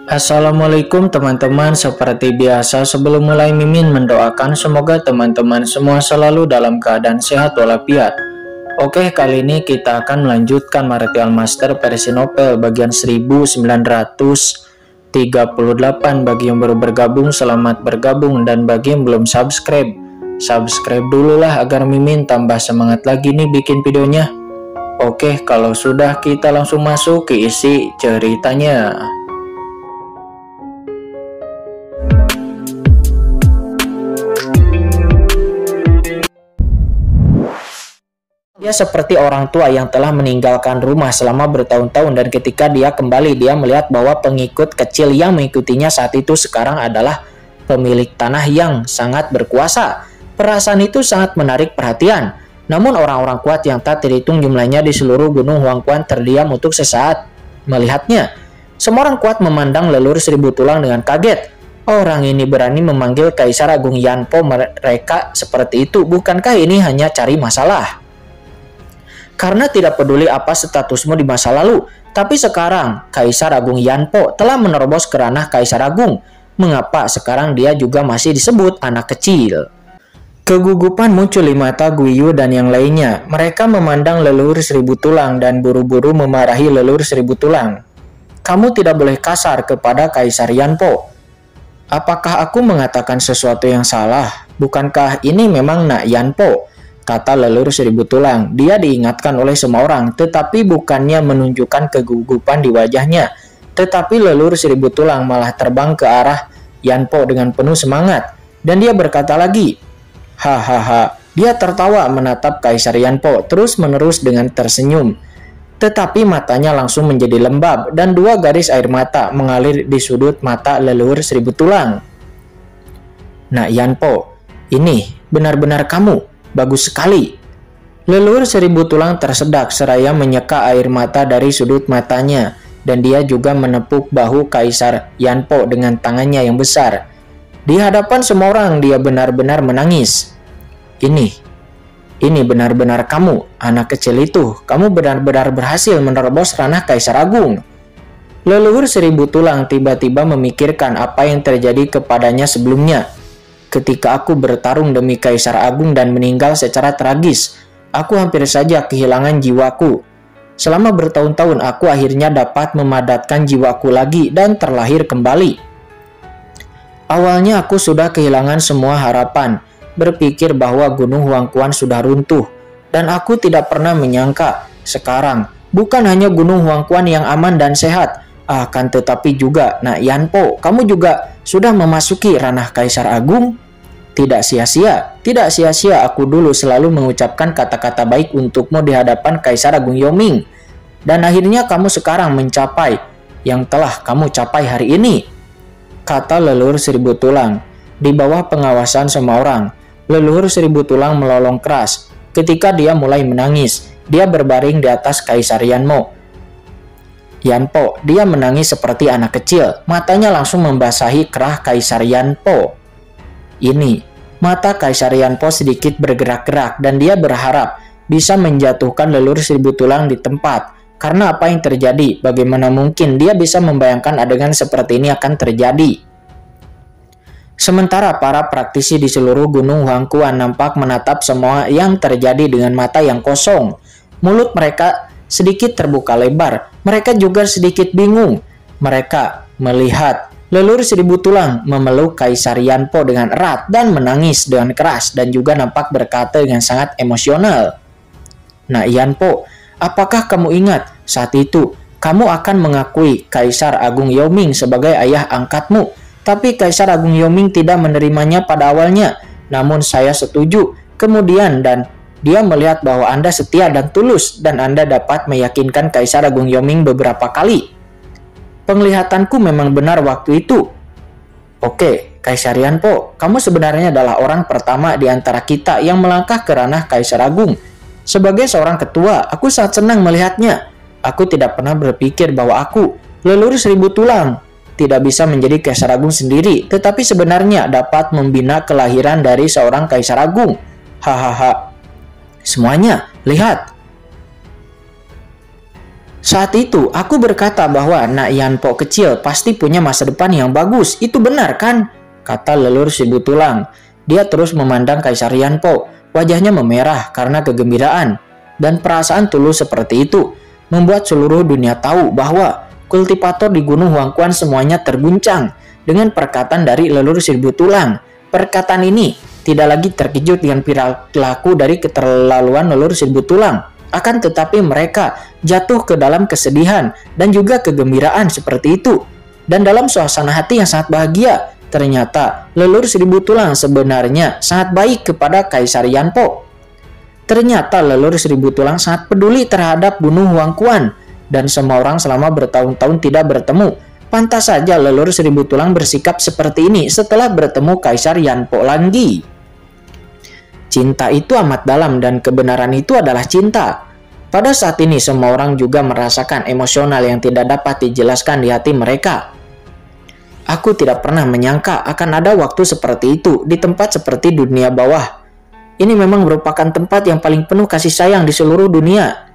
Assalamualaikum teman-teman, seperti biasa sebelum mulai Mimin mendoakan semoga teman-teman semua selalu dalam keadaan sehat walafiat. Oke, kali ini kita akan melanjutkan Martial Master versi novel bagian 1938. Bagi yang baru bergabung, selamat bergabung, dan bagi yang belum subscribe dulu lah agar Mimin tambah semangat lagi nih bikin videonya. Oke, kalau sudah kita langsung masuk ke isi ceritanya. Dia seperti orang tua yang telah meninggalkan rumah selama bertahun-tahun, dan ketika dia kembali, dia melihat bahwa pengikut kecil yang mengikutinya saat itu sekarang adalah pemilik tanah yang sangat berkuasa. Perasaan itu sangat menarik perhatian. Namun orang-orang kuat yang tak terhitung jumlahnya di seluruh Gunung Huangquan terdiam untuk sesaat melihatnya. Semua orang kuat memandang leluhur seribu tulang dengan kaget. Orang ini berani memanggil Kaisar Agung Yanpo mereka seperti itu. Bukankah ini hanya cari masalah? Karena tidak peduli apa statusmu di masa lalu, tapi sekarang Kaisar Agung Yanpo telah menerobos ke ranah Kaisar Agung. Mengapa sekarang dia juga masih disebut anak kecil? Kegugupan muncul di mata Guiyu dan yang lainnya. Mereka memandang leluhur seribu tulang dan buru-buru memarahi leluhur seribu tulang. Kamu tidak boleh kasar kepada Kaisar Yanpo. Apakah aku mengatakan sesuatu yang salah? Bukankah ini memang Nak Yanpo? Kata leluhur seribu tulang. Dia diingatkan oleh semua orang, tetapi bukannya menunjukkan kegugupan di wajahnya. Tetapi leluhur seribu tulang malah terbang ke arah Yanpo dengan penuh semangat. Dan dia berkata lagi, hahaha. Dia tertawa menatap Kaisar Yanpo terus-menerus dengan tersenyum. Tetapi matanya langsung menjadi lembab dan dua garis air mata mengalir di sudut mata leluhur seribu tulang. Nak Yanpo, ini benar-benar kamu. Bagus sekali. Leluhur seribu tulang tersedak seraya menyeka air mata dari sudut matanya, dan dia juga menepuk bahu Kaisar Yanpo dengan tangannya yang besar. Di hadapan semua orang dia benar-benar menangis. Ini benar-benar kamu, anak kecil itu. Kamu benar-benar berhasil menerobos ranah Kaisar Agung. Leluhur seribu tulang tiba-tiba memikirkan apa yang terjadi kepadanya sebelumnya. Ketika aku bertarung demi Kaisar Agung dan meninggal secara tragis, aku hampir saja kehilangan jiwaku. Selama bertahun-tahun aku akhirnya dapat memadatkan jiwaku lagi dan terlahir kembali. Awalnya aku sudah kehilangan semua harapan, berpikir bahwa Gunung Huangquan sudah runtuh, dan aku tidak pernah menyangka sekarang bukan hanya Gunung Huangquan yang aman dan sehat, akan tetapi juga Nak Yanpo, kamu juga sudah memasuki ranah Kaisar Agung. Tidak sia-sia aku dulu selalu mengucapkan kata-kata baik untukmu di hadapan Kaisar Agung Yoming. Dan akhirnya kamu sekarang mencapai yang telah kamu capai hari ini. Kata leluhur seribu tulang. Di bawah pengawasan semua orang, leluhur seribu tulang melolong keras. Ketika dia mulai menangis, dia berbaring di atas Kaisar Yanpo. Dia menangis seperti anak kecil. Matanya langsung membasahi kerah Kaisar Yanpo. Mata Kaisar Yanpo sedikit bergerak-gerak dan dia berharap bisa menjatuhkan leluhur seribu tulang di tempat. Karena apa yang terjadi? Bagaimana mungkin dia bisa membayangkan adegan seperti ini akan terjadi? Sementara para praktisi di seluruh Gunung Huangquan nampak menatap semua yang terjadi dengan mata yang kosong. Mulut mereka sedikit terbuka lebar. Mereka juga sedikit bingung. Mereka melihat leluhur seribu tulang memeluk Kaisar Yanpo dengan erat dan menangis dengan keras, dan juga nampak berkata dengan sangat emosional. Nak Yanpo, apakah kamu ingat saat itu kamu akan mengakui Kaisar Agung Yoming sebagai ayah angkatmu? Tapi Kaisar Agung Yoming tidak menerimanya pada awalnya. Namun saya setuju kemudian, dan dia melihat bahwa Anda setia dan tulus, dan Anda dapat meyakinkan Kaisar Agung Yoming beberapa kali. Penglihatanku memang benar waktu itu. Oke, Kaisar Yanpo, kamu sebenarnya adalah orang pertama di antara kita yang melangkah ke ranah Kaisar Agung. Sebagai seorang ketua, aku sangat senang melihatnya. Aku tidak pernah berpikir bahwa aku, leluhur seribu tulang, tidak bisa menjadi Kaisar Agung sendiri, tetapi sebenarnya dapat membina kelahiran dari seorang Kaisar Agung. Hahaha. Semuanya, lihat. Saat itu, aku berkata bahwa Nak Yanpo kecil pasti punya masa depan yang bagus. Itu benar kan? Kata leluhur Seribu Tulang. Dia terus memandang Kaisar Yanpo. Wajahnya memerah karena kegembiraan. Dan perasaan tulus seperti itu membuat seluruh dunia tahu bahwa kultivator di Gunung Huangquan semuanya terguncang dengan perkataan dari leluhur Seribu Tulang. Perkataan ini tidak lagi terkejut dengan perilaku dari keterlaluan leluhur Seribu Tulang. Akan tetapi mereka jatuh ke dalam kesedihan dan juga kegembiraan seperti itu. Dan dalam suasana hati yang sangat bahagia, ternyata leluhur Seribu Tulang sebenarnya sangat baik kepada Kaisar Yanpo. Ternyata leluhur Seribu Tulang sangat peduli terhadap Gunung Huangquan. Dan semua orang selama bertahun-tahun tidak bertemu. Pantas saja leluhur Seribu Tulang bersikap seperti ini setelah bertemu Kaisar Yanpo lagi. Cinta itu amat dalam dan kebenaran itu adalah cinta. Pada saat ini semua orang juga merasakan emosional yang tidak dapat dijelaskan di hati mereka. Aku tidak pernah menyangka akan ada waktu seperti itu di tempat seperti dunia bawah. Ini memang merupakan tempat yang paling penuh kasih sayang di seluruh dunia.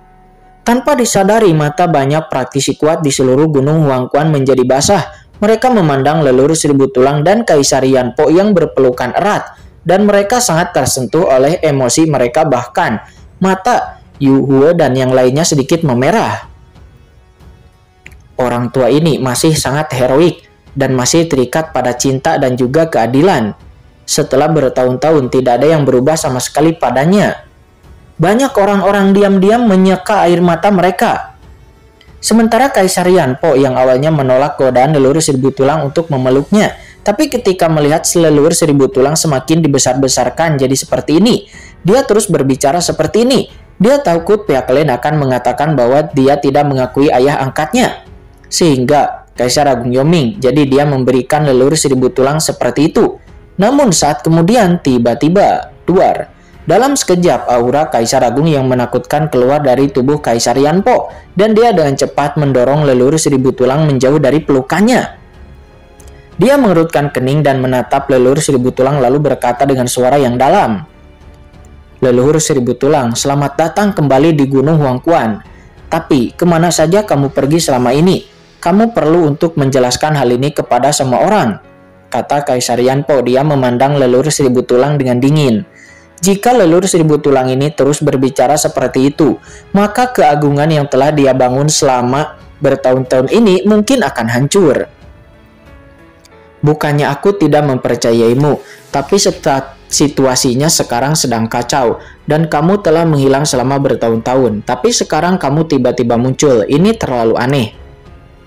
Tanpa disadari, mata banyak praktisi kuat di seluruh Gunung Huangquan menjadi basah. Mereka memandang leluhur Seribu Tulang dan Kaisar Yanpo yang berpelukan erat. Dan mereka sangat tersentuh oleh emosi mereka, bahkan mata Yu Hue dan yang lainnya sedikit memerah. Orang tua ini masih sangat heroik dan masih terikat pada cinta dan juga keadilan. Setelah bertahun-tahun tidak ada yang berubah sama sekali padanya. Banyak orang-orang diam-diam menyeka air mata mereka. Sementara Kaisar Yanpo yang awalnya menolak godaan leluhur Seribu Tulang untuk memeluknya, tapi ketika melihat leluhur Seribu Tulang semakin dibesar-besarkan jadi seperti ini, dia terus berbicara seperti ini. Dia takut pihak lain akan mengatakan bahwa dia tidak mengakui ayah angkatnya. Sehingga Kaisar Agung Yoming, jadi dia memberikan leluhur Seribu Tulang seperti itu. Namun saat kemudian tiba-tiba duar. Dalam sekejap aura Kaisar Agung yang menakutkan keluar dari tubuh Kaisar Yanpo dan dia dengan cepat mendorong leluhur Seribu Tulang menjauh dari pelukannya. Dia mengerutkan kening dan menatap leluhur Seribu Tulang lalu berkata dengan suara yang dalam. Leluhur Seribu Tulang, selamat datang kembali di Gunung Huangquan. Tapi kemana saja kamu pergi selama ini? Kamu perlu untuk menjelaskan hal ini kepada semua orang, kata Kaisar Yanpo. Dia memandang leluhur Seribu Tulang dengan dingin. Jika leluhur Seribu Tulang ini terus berbicara seperti itu, maka keagungan yang telah dia bangun selama bertahun-tahun ini mungkin akan hancur. Bukannya aku tidak mempercayaimu, tapi situasinya sekarang sedang kacau dan kamu telah menghilang selama bertahun-tahun. Tapi sekarang kamu tiba-tiba muncul, ini terlalu aneh.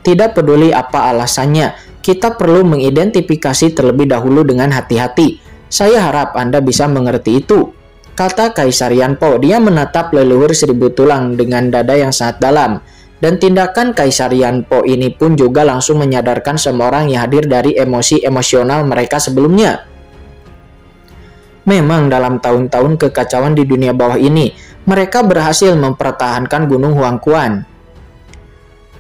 Tidak peduli apa alasannya, kita perlu mengidentifikasi terlebih dahulu dengan hati-hati. Saya harap Anda bisa mengerti itu, kata Kaisar Yanpo. Dia menatap leluhur Seribu Tulang dengan dada yang sangat dalam. Dan tindakan Kaisar Yanpo ini pun juga langsung menyadarkan semua orang yang hadir dari emosi emosional mereka sebelumnya. Memang dalam tahun-tahun kekacauan di dunia bawah ini, mereka berhasil mempertahankan Gunung Huangquan.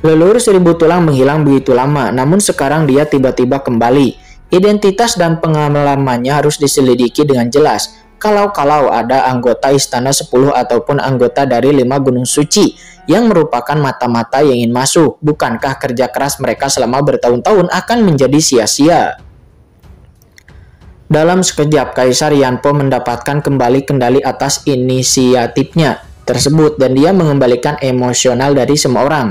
Leluhur Seribu Tulang menghilang begitu lama, namun sekarang dia tiba-tiba kembali. Identitas dan pengalamannya harus diselidiki dengan jelas. Kalau ada anggota Istana 10 ataupun anggota dari 5 Gunung Suci yang merupakan mata-mata yang ingin masuk, bukankah kerja keras mereka selama bertahun-tahun akan menjadi sia-sia? Dalam sekejap, Kaisar Yanpo mendapatkan kembali kendali atas inisiatifnya tersebut dan dia mengembalikan emosional dari semua orang.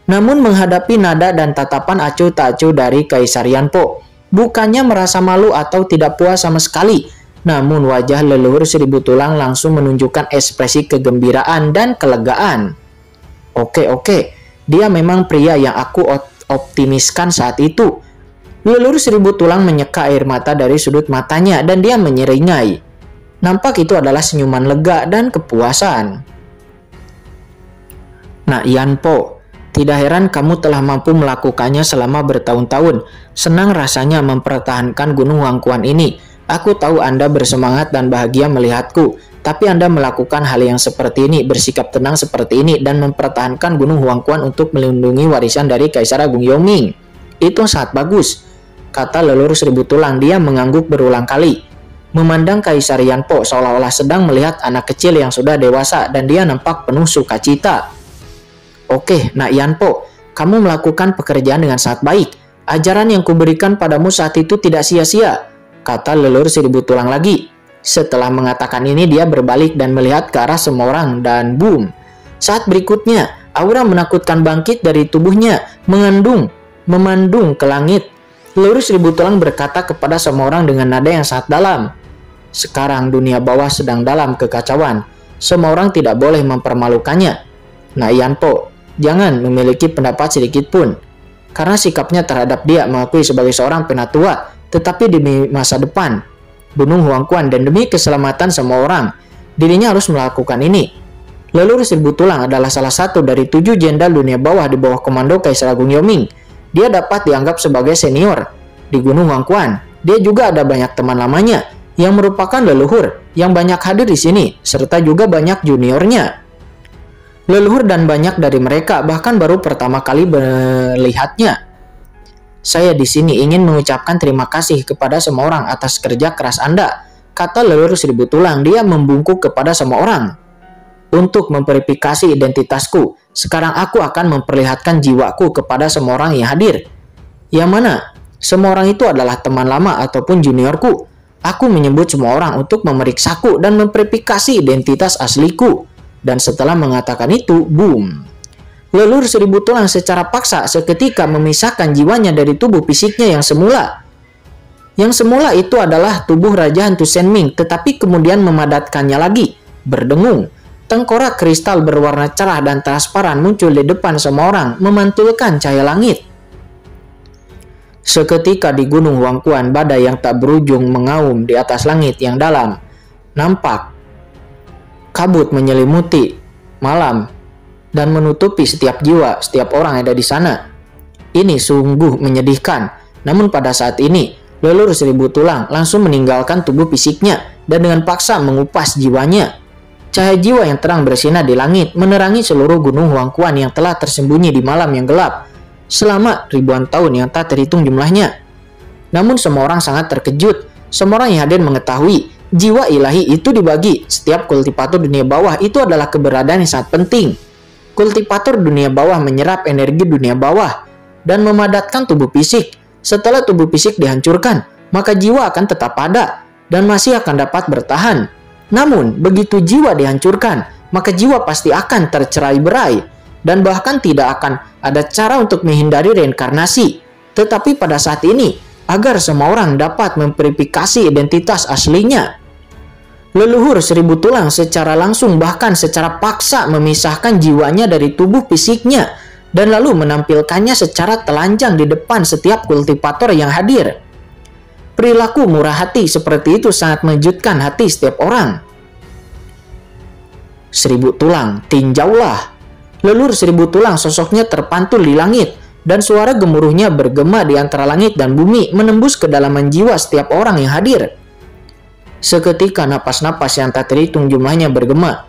Namun menghadapi nada dan tatapan acuh tak acuh dari Kaisar Yanpo, bukannya merasa malu atau tidak puas sama sekali, namun wajah leluhur Seribu Tulang langsung menunjukkan ekspresi kegembiraan dan kelegaan. Oke, dia memang pria yang aku optimiskan saat itu. Leluhur Seribu Tulang menyeka air mata dari sudut matanya dan dia menyeringai. Nampak itu adalah senyuman lega dan kepuasan. Nak Yanpo, tidak heran kamu telah mampu melakukannya selama bertahun-tahun. Senang rasanya mempertahankan Gunung Huangquan ini. Aku tahu Anda bersemangat dan bahagia melihatku, tapi Anda melakukan hal yang seperti ini, bersikap tenang seperti ini, dan mempertahankan Gunung Huangquan untuk melindungi warisan dari Kaisar Agung Yoming. Itu sangat bagus, kata leluhur Seribu Tulang. Dia mengangguk berulang kali, memandang Kaisar Yanpo seolah-olah sedang melihat anak kecil yang sudah dewasa, dan dia nampak penuh sukacita. Oke, Nak Yanpo, kamu melakukan pekerjaan dengan sangat baik. Ajaran yang kuberikan padamu saat itu tidak sia-sia, kata leluhur seribu tulang lagi. Setelah mengatakan ini, dia berbalik dan melihat ke arah semua orang dan boom. Saat berikutnya, aura menakutkan bangkit dari tubuhnya, memandung ke langit. Leluhur seribu tulang berkata kepada semua orang dengan nada yang sangat dalam. Sekarang dunia bawah sedang dalam kekacauan. Semua orang tidak boleh mempermalukannya. Nak Yanpo, jangan memiliki pendapat sedikit pun. Karena sikapnya terhadap dia mengakui sebagai seorang penatua, tetapi demi masa depan Gunung Huangquan dan demi keselamatan semua orang, dirinya harus melakukan ini. Leluhur seribu tulang adalah salah satu dari 7 jenderal dunia bawah di bawah komando Kaisar Agung Yaoming. Dia dapat dianggap sebagai senior di Gunung Huangquan. Dia juga ada banyak teman lamanya yang merupakan leluhur yang banyak hadir di sini, serta juga banyak juniornya. Leluhur dan banyak dari mereka bahkan baru pertama kali melihatnya. Saya di sini ingin mengucapkan terima kasih kepada semua orang atas kerja keras Anda, kata leluhur seribu tulang. Dia membungkuk kepada semua orang. Untuk memverifikasi identitasku, sekarang aku akan memperlihatkan jiwaku kepada semua orang yang hadir. Yang mana? Semua orang itu adalah teman lama ataupun juniorku. Aku menyebut semua orang untuk memeriksaku dan memverifikasi identitas asliku. Dan setelah mengatakan itu, boom. Leluhur seribu tulang secara paksa seketika memisahkan jiwanya dari tubuh fisiknya yang semula. Yang semula itu adalah tubuh Raja Hantu Senming, tetapi kemudian memadatkannya lagi, berdengung. Tengkorak kristal berwarna cerah dan transparan muncul di depan semua orang, memantulkan cahaya langit. Seketika di Gunung Huangquan, badai yang tak berujung mengaum di atas langit yang dalam. Nampak kabut menyelimuti malam dan menutupi setiap jiwa, setiap orang yang ada di sana. Ini sungguh menyedihkan. Namun pada saat ini, leluhur seribu tulang langsung meninggalkan tubuh fisiknya dan dengan paksa mengupas jiwanya. Cahaya jiwa yang terang bersinar di langit menerangi seluruh Gunung Huangquan yang telah tersembunyi di malam yang gelap selama ribuan tahun yang tak terhitung jumlahnya. Namun semua orang sangat terkejut. Semua orang yang hadir mengetahui jiwa ilahi itu dibagi. Setiap kultivator dunia bawah itu adalah keberadaan yang sangat penting. Kultivator dunia bawah menyerap energi dunia bawah dan memadatkan tubuh fisik. Setelah tubuh fisik dihancurkan, maka jiwa akan tetap ada dan masih akan dapat bertahan. Namun, begitu jiwa dihancurkan, maka jiwa pasti akan tercerai-berai dan bahkan tidak akan ada cara untuk menghindari reinkarnasi. Tetapi pada saat ini, agar semua orang dapat memverifikasi identitas aslinya, leluhur seribu tulang secara langsung bahkan secara paksa memisahkan jiwanya dari tubuh fisiknya dan lalu menampilkannya secara telanjang di depan setiap kultivator yang hadir. Perilaku murah hati seperti itu sangat mengejutkan hati setiap orang. Seribu tulang, tinjaulah. Leluhur seribu tulang sosoknya terpantul di langit dan suara gemuruhnya bergema di antara langit dan bumi menembus kedalaman jiwa setiap orang yang hadir. Seketika napas-napas yang tak terhitung jumlahnya bergema.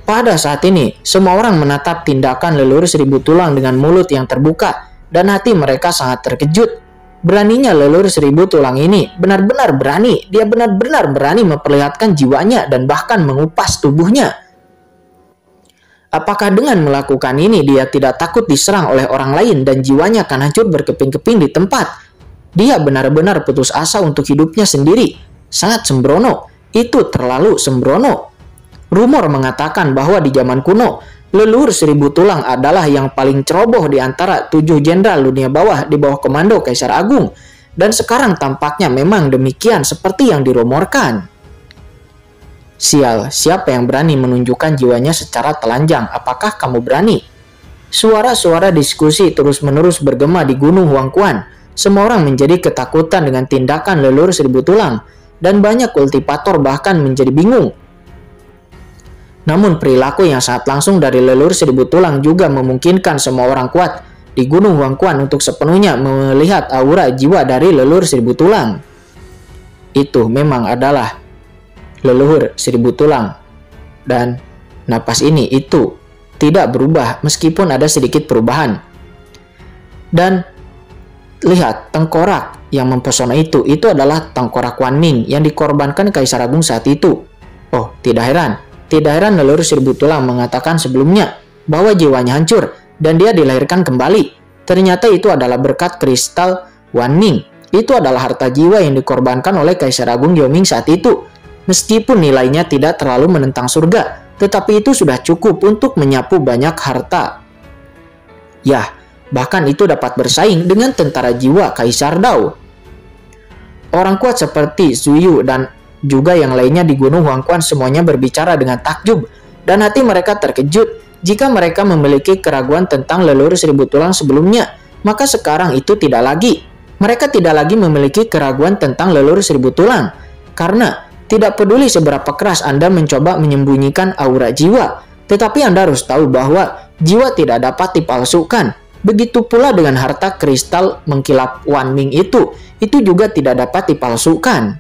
Pada saat ini, semua orang menatap tindakan leluhur seribu tulang dengan mulut yang terbuka dan hati mereka sangat terkejut. Beraninya leluhur seribu tulang ini benar-benar berani. Dia benar-benar berani memperlihatkan jiwanya dan bahkan mengupas tubuhnya. Apakah dengan melakukan ini dia tidak takut diserang oleh orang lain dan jiwanya akan hancur berkeping-keping di tempat? Dia benar-benar putus asa untuk hidupnya sendiri. Sangat sembrono. Itu terlalu sembrono. Rumor mengatakan bahwa di zaman kuno, leluhur seribu tulang adalah yang paling ceroboh di antara 7 jenderal dunia bawah di bawah komando Kaisar Agung. Dan sekarang tampaknya memang demikian seperti yang dirumorkan. Sial, siapa yang berani menunjukkan jiwanya secara telanjang? Apakah kamu berani? Suara-suara diskusi terus-menerus bergema di Gunung Huangquan. Semua orang menjadi ketakutan dengan tindakan leluhur seribu tulang. Dan banyak kultivator bahkan menjadi bingung. Namun perilaku yang sangat langsung dari leluhur seribu tulang juga memungkinkan semua orang kuat di Gunung Huangquan untuk sepenuhnya melihat aura jiwa dari leluhur seribu tulang. Itu memang adalah leluhur seribu tulang. Dan napas ini itu tidak berubah meskipun ada sedikit perubahan. Dan lihat tengkorak yang mempesona itu adalah tengkorak Wan Ming yang dikorbankan Kaisar Agung saat itu. Oh, tidak heran leluhur seribu tulang mengatakan sebelumnya. bahwa jiwanya hancur dan dia dilahirkan kembali. Ternyata itu adalah berkat kristal Wanming. Itu adalah harta jiwa yang dikorbankan oleh Kaisar Agung Yoming saat itu. Meskipun nilainya tidak terlalu menentang surga, tetapi itu sudah cukup untuk menyapu banyak harta. Yah, bahkan itu dapat bersaing dengan tentara jiwa Kaisar Dao. Orang kuat seperti Zuyu dan juga yang lainnya di Gunung Huangquan semuanya berbicara dengan takjub, dan hati mereka terkejut jika mereka memiliki keraguan tentang leluhur seribu tulang sebelumnya. Maka sekarang itu tidak lagi. Mereka tidak lagi memiliki keraguan tentang leluhur seribu tulang, karena tidak peduli seberapa keras Anda mencoba menyembunyikan aura jiwa, tetapi Anda harus tahu bahwa jiwa tidak dapat dipalsukan. Begitu pula dengan harta kristal mengkilap Wanming itu juga tidak dapat dipalsukan.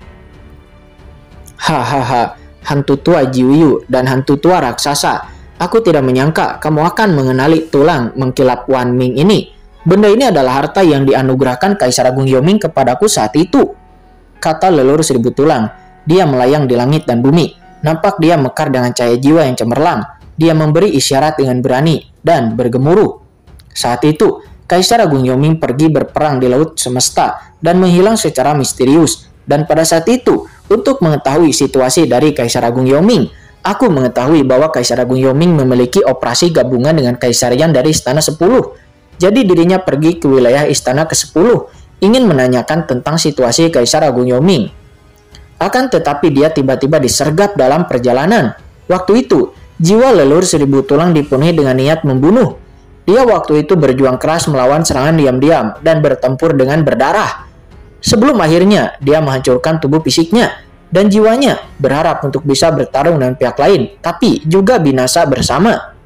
Hahaha, hantu tua Jiuyu dan hantu tua raksasa. Aku tidak menyangka kamu akan mengenali tulang mengkilap Wanming ini. Benda ini adalah harta yang dianugerahkan Kaisar Agung Yoming kepadaku saat itu, kata leluhur seribu tulang. Dia melayang di langit dan bumi. Nampak dia mekar dengan cahaya jiwa yang cemerlang. Dia memberi isyarat dengan berani dan bergemuruh. Saat itu, Kaisar Agung Yoming pergi berperang di laut semesta dan menghilang secara misterius. Dan pada saat itu, untuk mengetahui situasi dari Kaisar Agung Yoming, aku mengetahui bahwa Kaisar Agung Yoming memiliki operasi gabungan dengan Kaisar Yan dari Istana 10. Jadi dirinya pergi ke wilayah Istana ke-10, ingin menanyakan tentang situasi Kaisar Agung Yoming. Akan tetapi dia tiba-tiba disergap dalam perjalanan. Waktu itu, jiwa leluhur seribu tulang dipenuhi dengan niat membunuh. Dia waktu itu berjuang keras melawan serangan diam-diam dan bertempur dengan berdarah. Sebelum akhirnya dia menghancurkan tubuh fisiknya dan jiwanya, berharap untuk bisa bertarung dengan pihak lain, tapi juga binasa bersama.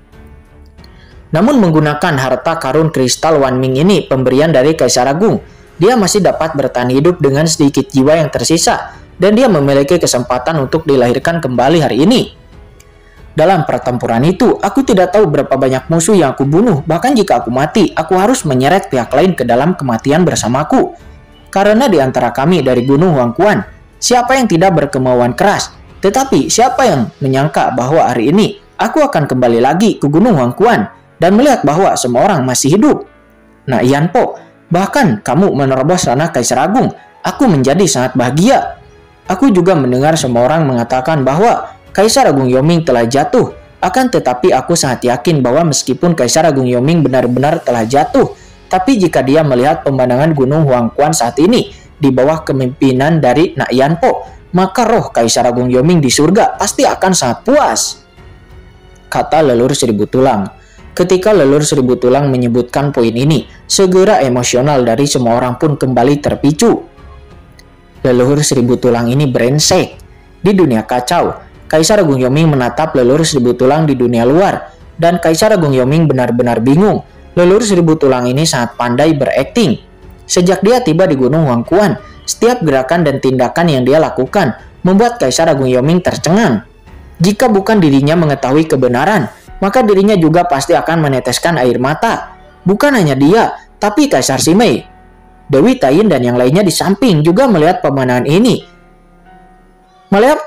Namun menggunakan harta karun kristal Wanming ini, pemberian dari Kaisar Agung, dia masih dapat bertahan hidup dengan sedikit jiwa yang tersisa. Dan dia memiliki kesempatan untuk dilahirkan kembali hari ini. Dalam pertempuran itu, aku tidak tahu berapa banyak musuh yang aku bunuh. Bahkan jika aku mati, aku harus menyeret pihak lain ke dalam kematian bersamaku. Karena di antara kami dari Gunung Huangquan, siapa yang tidak berkemauan keras? Tetapi siapa yang menyangka bahwa hari ini aku akan kembali lagi ke Gunung Huangquan dan melihat bahwa semua orang masih hidup? Nah, Yanpo, bahkan kamu menerobos ranah Kaisar Agung. Aku menjadi sangat bahagia. Aku juga mendengar semua orang mengatakan bahwa Kaisar Agung Yoming telah jatuh. Akan tetapi aku sangat yakin bahwa meskipun Kaisar Agung Yoming benar-benar telah jatuh, tapi jika dia melihat pemandangan Gunung Huangquan saat ini di bawah kepemimpinan dari Nak Yanpo, maka roh Kaisar Agung Yoming di surga pasti akan sangat puas, kata leluhur seribu tulang. Ketika leluhur seribu tulang menyebutkan poin ini, segera emosional dari semua orang pun kembali terpicu. Leluhur seribu tulang ini brengsek. Di dunia kacau, Kaisar Agung Yoming menatap leluhur seribu tulang di dunia luar, dan Kaisar Agung Yoming benar-benar bingung. Leluhur seribu tulang ini sangat pandai berakting. Sejak dia tiba di Gunung Huangquan, setiap gerakan dan tindakan yang dia lakukan membuat Kaisar Agung Yoming tercengang. Jika bukan dirinya mengetahui kebenaran, maka dirinya juga pasti akan meneteskan air mata. Bukan hanya dia, tapi Kaisar Simei, Dewi Taiyin dan yang lainnya di samping juga melihat pemandangan ini.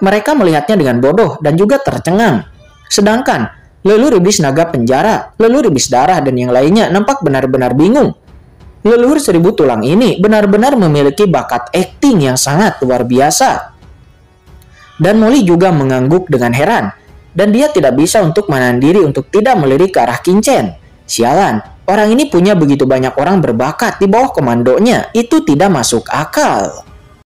Mereka melihatnya dengan bodoh dan juga tercengang. Sedangkan leluhur iblis naga penjara, leluhur iblis darah dan yang lainnya nampak benar-benar bingung. Leluhur seribu tulang ini benar-benar memiliki bakat akting yang sangat luar biasa. Dan Molly juga mengangguk dengan heran. Dan dia tidak bisa untuk menahan diri untuk tidak melirik ke arah Qingchen. Sialan. Orang ini punya begitu banyak orang berbakat di bawah komandonya, itu tidak masuk akal.